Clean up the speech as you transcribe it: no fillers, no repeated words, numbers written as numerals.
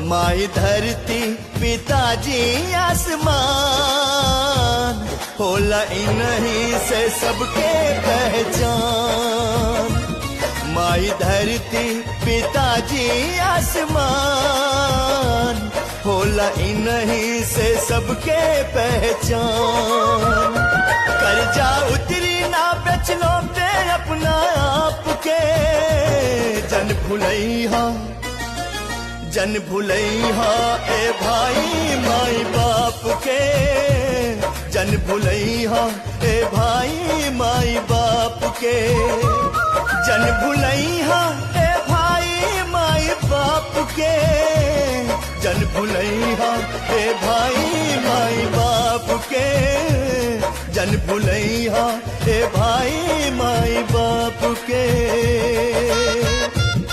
माई धरती पिताजी आसमान, होला इन्हीं से सबके पहचान। माई धरती पिताजी आसमान, होला इन्हीं से सबके पहचान। कर्जा उतरी ना बेचलो पे अपना आप के, जन भुलैया जन भुलैया ए भाई माई बाप के, जन भुलैया ए भाई माई बाप के, जन भुलैया ए भाई माई बाप के, जन भुलैया ए भाई माई बाप के, जन भुलैया ए भाई माई बाप के।